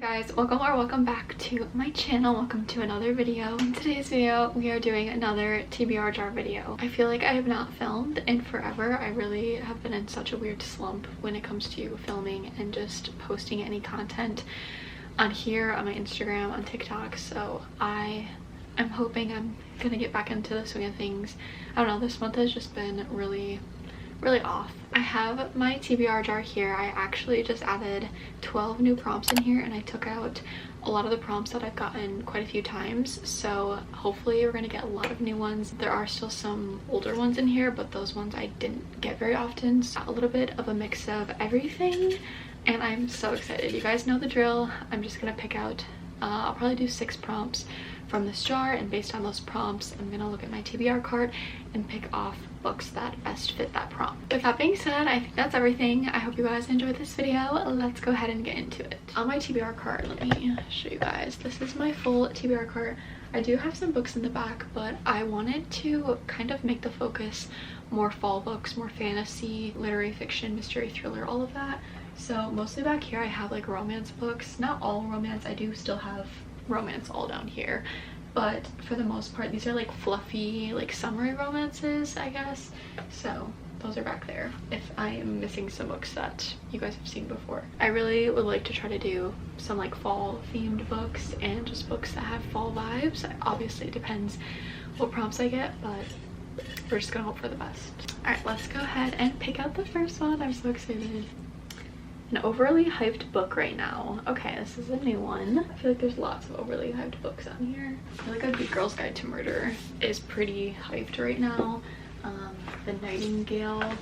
Guys, welcome back to my channel. Welcome to another video. In today's video we are doing another TBR jar video. I feel like I have not filmed in forever. I really have been in such a weird slump when it comes to filming and just posting any content on here, on my Instagram, on TikTok. So I'm hoping I'm gonna get back into the swing of things. I don't know, this month has just been really off. I have my TBR jar here. I actually just added 12 new prompts in here and I took out a lot of the prompts that I've gotten quite a few times, so hopefully we're gonna get a lot of new ones. There are still some older ones in here, but those ones I didn't get very often, so a little bit of a mix of everything, and I'm so excited. You guys know the drill. I'm just gonna pick out I'll probably do 6 prompts from this jar, and based on those prompts I'm gonna look at my TBR cart and pick off books that best fit that prompt. With that being said, I think that's everything. I hope you guys enjoyed this video. Let's go ahead and get into it. On my TBR cart, let me show you guys. This is my full TBR cart. I do have some books in the back, but I wanted to kind of make the focus more fall books, more fantasy, literary fiction, mystery, thriller, all of that. So mostly back here I have like romance books. Not all romance, I do still have romance all down here, but for the most part these are like fluffy, like summery romances, I guess. So those are back there if I am missing some books that you guys have seen before. I really would like to try to do some like fall themed books and just books that have fall vibes. Obviously it depends what prompts I get, but we're just gonna hope for the best. All right, let's go ahead and pick out the first one. I'm so excited. An overly hyped book right now. Okay, this is a new one. I feel like there's lots of overly hyped books on here. I feel like A Good Girl's Guide to Murder is pretty hyped right now. The Nightingale,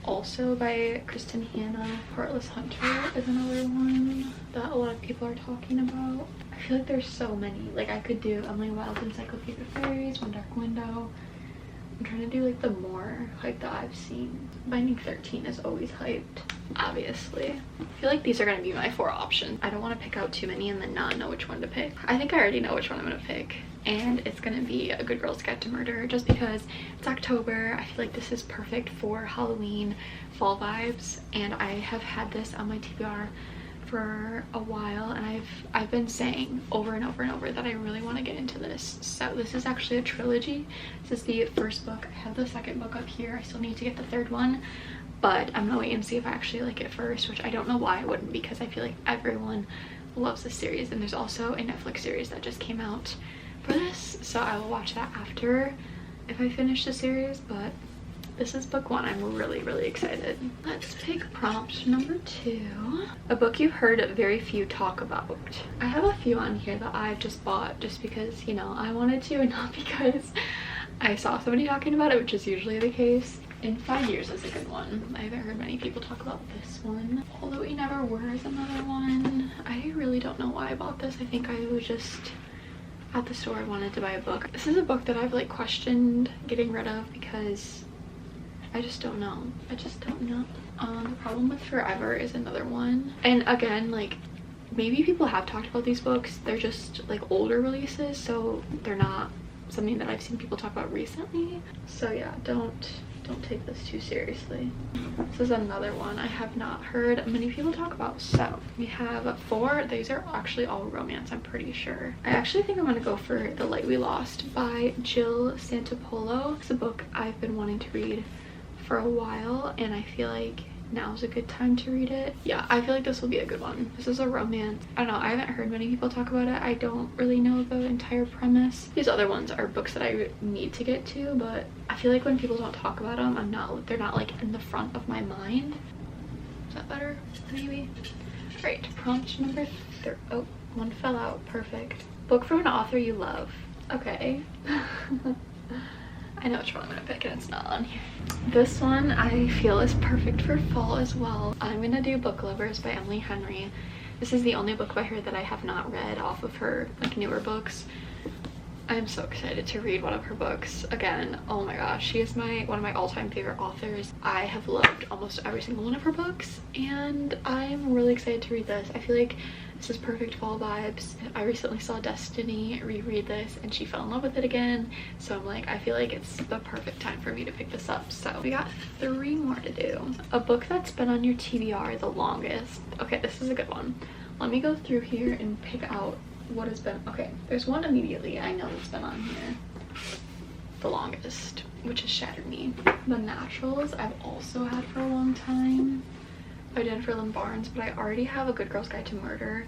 also by Kristen Hanna. Heartless Hunter is another one that a lot of people are talking about. I feel like there's so many. Like I could do Emily Wilde's Encyclopedia of Fairies, One Dark Window. I'm trying to do like the more hype that I've seen. Binding 13 is always hyped, obviously. I feel like these are going to be my 4 options. I don't want to pick out too many and then not know which one to pick. I think I already know which one I'm going to pick, and it's going to be A Good Girl's Guide to Murder, just because it's October. I feel like this is perfect for Halloween fall vibes, and I have had this on my TBR for a while, and I've been saying over and over and over that I really want to get into this. So this is actually a trilogy. This is the first book. I have the second book up here. I still need to get the third one, but I'm gonna wait and see if I actually like it first, which I don't know why I wouldn't, because I feel like everyone loves this series, and there's also a Netflix series that just came out for this, so I will watch that after if I finish the series. But this is book 1. I'm really excited. Let's pick prompt number 2. A book you've heard very few talk about. I have a few on here that I've just bought just because, you know, I wanted to, and not because I saw somebody talking about it, which is usually the case. In 5 Years is a good one. I haven't heard many people talk about this one. Although We Never Were is another one. I really don't know why I bought this. I think I was just at the store. I wanted to buy a book. This is a book that I've like questioned getting rid of because I just don't know. I just don't know. The Problem with Forever is another one. And again, like, maybe people have talked about these books. They're just like older releases, so they're not something that I've seen people talk about recently. So yeah, don't take this too seriously. This is another one I have not heard many people talk about. So we have 4. These are actually all romance, I'm pretty sure. I actually think I'm gonna go for The Light We Lost by Jill Santopolo. It's a book I've been wanting to read for a while, and I feel like now's a good time to read it. Yeah, I feel like this will be a good one. This is a romance. I don't know, I haven't heard many people talk about it. I don't really know the entire premise. These other ones are books that I need to get to, but I feel like when people don't talk about them, they're not like in the front of my mind. Is that better? Maybe. Right, prompt number 3. Oh, one fell out. Perfect. Book from an author you love. Okay. I know which one I'm gonna pick, and it's not on here. This one I feel is perfect for fall as well. I'm gonna do Book Lovers by Emily Henry. This is the only book by her that I have not read off of her like newer books. I'm so excited to read one of her books again. Oh my gosh, she is one of my all-time favorite authors. I have loved almost every single one of her books, and I'm really excited to read this. I feel like this is perfect fall vibes. I recently saw Destiny reread this, and she fell in love with it again, so I'm like, I feel like it's the perfect time for me to pick this up. So we got 3 more to do. A book that's been on your TBR the longest. Okay, this is a good one. Let me go through here and pick out what has been. Okay, there's one immediately I know that's been on here the longest, which is Shatter Me. The Naturals I've also had for a long time by Jennifer Lynn Barnes, but I already have A Good Girl's Guide to Murder,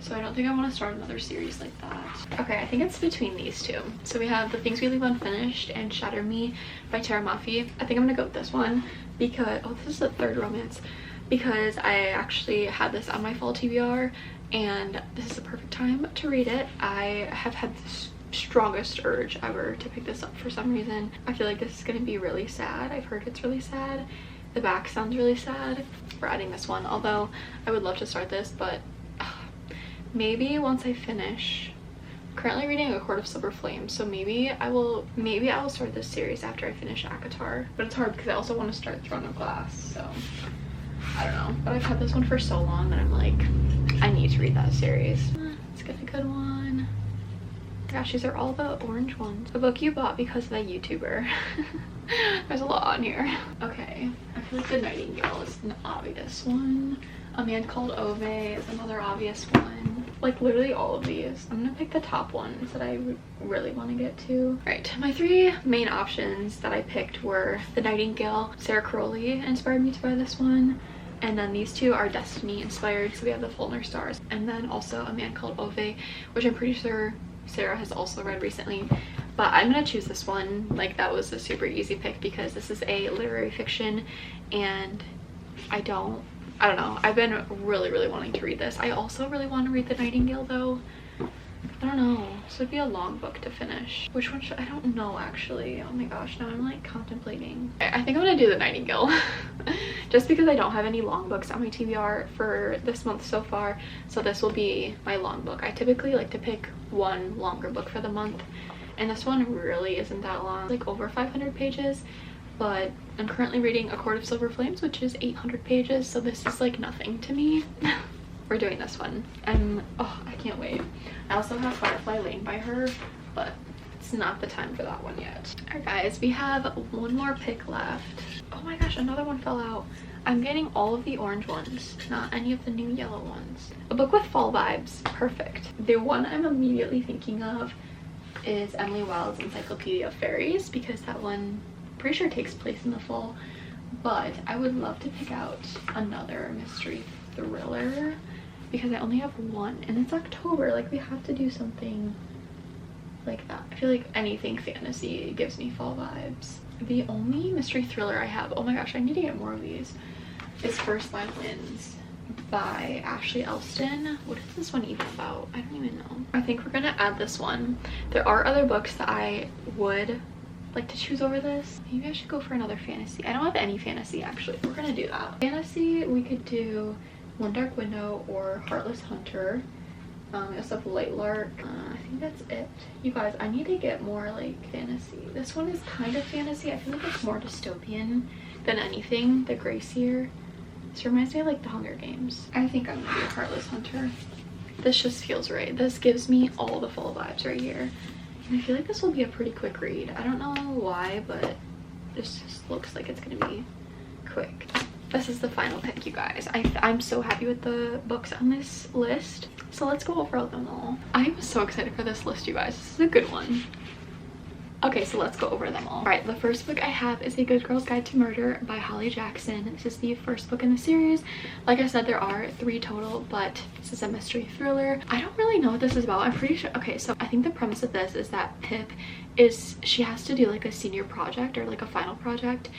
so I don't think I want to start another series like that. Okay, I think it's between these two. So we have The Things We Leave Unfinished and Shatter Me by Tara Mafi. I think I'm gonna go with this one because, oh, this is the third romance, because I actually had this on my fall TBR and this is the perfect time to read it. I have had this strongest urge ever to pick this up for some reason. I feel like this is gonna be really sad. I've heard it's really sad. The back sounds really sad. We're adding this one, although I would love to start this, but maybe once I finish. I'm currently reading A Court of Silver Flames, so maybe I will start this series after I finish ACOTAR. But it's hard because I also want to start Throne of Glass, so I don't know. But I've had this one for so long that I'm like, I need to read that series. Let's get a good one. Gosh, these are all the orange ones. A book you bought because of a YouTuber. There's a lot on here. Okay, I feel like The Nightingale is an obvious one. A Man Called Ove is another obvious one. Like literally all of these. I'm gonna pick the top ones that I really want to get to. Right, my three main options that I picked were The Nightingale. Sarah Crowley inspired me to buy this one. And then these two are Destiny inspired, so we have The Fulner Stars. And then also A Man Called Ove, which I'm pretty sure Sarah has also read recently. But I'm gonna choose this one. Like, that was a super easy pick because this is a literary fiction and I don't know. I've been really wanting to read this. I also really want to read The Nightingale though. I don't know. This would be a long book to finish. Which one should I don't know actually. Oh my gosh, now I'm like contemplating. I think I'm gonna do The Nightingale. Just because I don't have any long books on my TBR for this month so far. So this will be my long book. I typically like to pick one longer book for the month. And this one really isn't that long. Like over 500 pages. But I'm currently reading A Court of Silver Flames, which is 800 pages, so this is like nothing to me. We're doing this one. Oh, I can't wait. I also have Firefly Lane by her, but it's not the time for that one yet. Alright guys, we have one more pick left. Oh my gosh, another one fell out. I'm getting all of the orange ones, not any of the new yellow ones. A book with fall vibes, perfect. The one I'm immediately thinking of is Emily Wilde's Encyclopedia of Fairies, because that one pretty sure takes place in the fall. But I would love to pick out another mystery thriller because I only have one and it's October. Like, we have to do something like that. I feel like anything fantasy gives me fall vibes. The only mystery thriller I have, oh my gosh, I need to get more of these, is First Line Wins by Ashley Elston. What is this one even about? I don't even know. I think we're gonna add this one. There are other books that I would like to choose over this. Maybe I should go for another fantasy. I don't have any fantasy actually. We're gonna do that. Fantasy, we could do One Dark Window or Heartless Hunter. We also have Light Lark. I think that's it. You guys, I need to get more like fantasy. This one is kind of fantasy. I feel like it's more dystopian than anything. The Gracier. This reminds me of like the Hunger Games. I think I'm gonna do Heartless Hunter. This just feels right. This gives me all the fall vibes right here. And I feel like this will be a pretty quick read. I don't know why, but this just looks like it's gonna be quick. This is the final pick, you guys. I'm so happy with the books on this list. So let's go over them all. I'm so excited for this list, you guys. This is a good one. Okay, so let's go over them all. All right, the first book I have is A Good Girl's Guide to Murder by Holly Jackson. This is the first book in the series. Like I said, there are 3 total, but this is a mystery thriller. I don't really know what this is about. I'm pretty sure. Okay, so I think the premise of this is that Pip she has to do like a senior project or like a final project,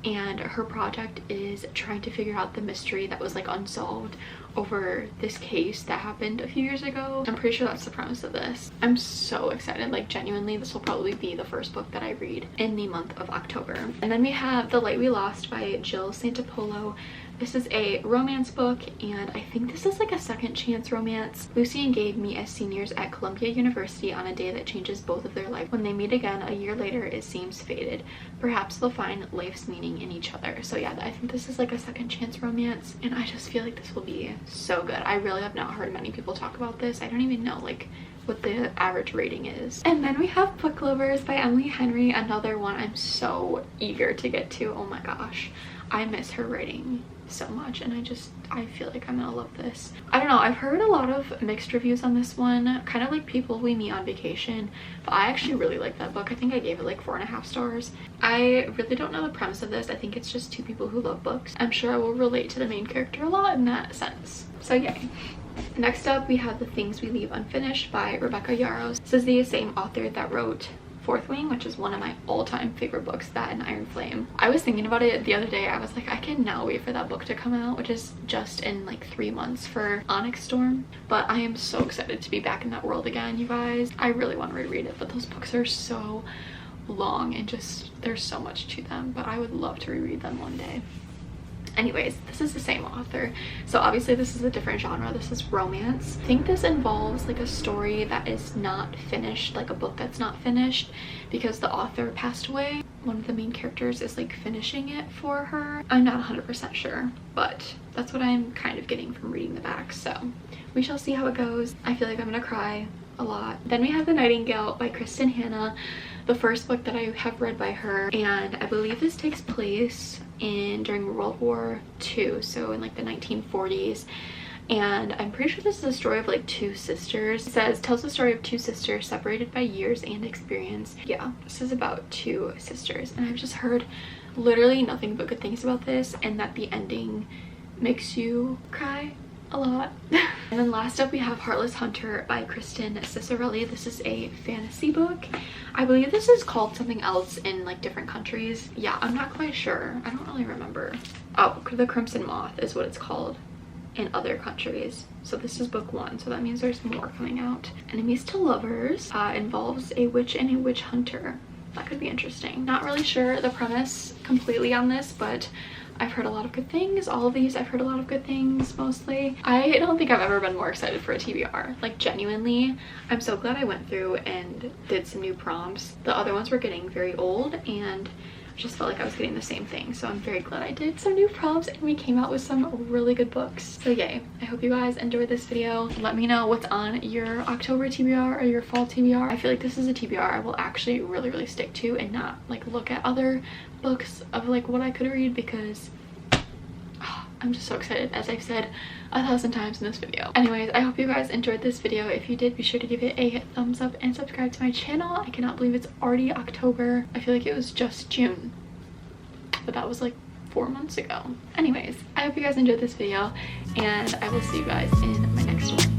and her project is trying to figure out the mystery that was like unsolved over this case that happened a few years ago. I'm pretty sure that's the premise of this. I'm so excited. Like, genuinely, this will probably be the first book that I read in the month of October. And then we have The Light We Lost by Jill Santopolo. This is a romance book, and I think this is like a second chance romance. Lucy and Gabe meet as seniors at Columbia University on a day that changes both of their lives. When they meet again a year later, it seems fated. Perhaps they'll find life's meaning in each other. So yeah, I think this is like a second chance romance, and I just feel like this will be so good. I really have not heard many people talk about this. I don't even know like what the average rating is. And then we have Book Lovers by Emily Henry, another one I'm so eager to get to. Oh my gosh, I miss her writing so much, and I feel like I'm gonna love this. I don't know, I've heard a lot of mixed reviews on this one, kind of like People We Meet on Vacation, but I actually really like that book. I think I gave it like 4.5 stars. I really don't know the premise of this. I think it's just two people who love books. I'm sure I will relate to the main character a lot in that sense, so yay. Next up, we have The Things We Leave Unfinished by Rebecca Yarros. This is the same author that wrote Fourth Wing, which is one of my all-time favorite books, that and Iron Flame. I was thinking about it the other day. I was like, I cannot wait for that book to come out, which is just in like 3 months for Onyx Storm. But I am so excited to be back in that world again, you guys. I really want to reread it, but those books are so long and just there's so much to them, but I would love to reread them one day. Anyways, this is the same author, so obviously this is a different genre. This is romance. I think this involves like a story that is not finished, like a book that's not finished because the author passed away. One of the main characters is like finishing it for her. I'm not 100% sure, but that's what I'm kind of getting from reading the back, so we shall see how it goes. I feel like I'm gonna cry a lot. Then we have The Nightingale by Kristen Hanna, the first book that I have read by her, and I believe this takes place during World War II, so in like the 1940s, and I'm pretty sure this is a story of like two sisters. It tells the story of two sisters separated by years and experience. Yeah, this is about two sisters, and I've just heard literally nothing but good things about this, and that the ending makes you cry a lot. And then last up, we have Heartless Hunter by Kristen Cicerelli. This is a fantasy book. I believe this is called something else in like different countries. Yeah, I'm not quite sure. I don't really remember. Oh, The Crimson Moth is what it's called in other countries. So this is book 1, so that means there's more coming out. Enemies to Lovers involves a witch and a witch hunter. That could be interesting. Not really sure the premise completely on this, but I've heard a lot of good things. All of these I've heard a lot of good things, mostly. I don't think I've ever been more excited for a TBR. Like, genuinely, I'm so glad I went through and did some new prompts. The other ones were getting very old, and I just felt like I was getting the same thing. So I'm very glad I did some new prompts and we came out with some really good books. So yay. I hope you guys enjoyed this video. Let me know what's on your October TBR or your fall TBR. I feel like this is a TBR I will actually really stick to and not like look at other books of like what I could read, because I'm just so excited, as I've said 1,000 times in this video. Anyways, I hope you guys enjoyed this video. If you did, be sure to give it a thumbs up and subscribe to my channel. I cannot believe it's already October. I feel like it was just June, but that was like 4 months ago. Anyways, I hope you guys enjoyed this video, and I will see you guys in my next one.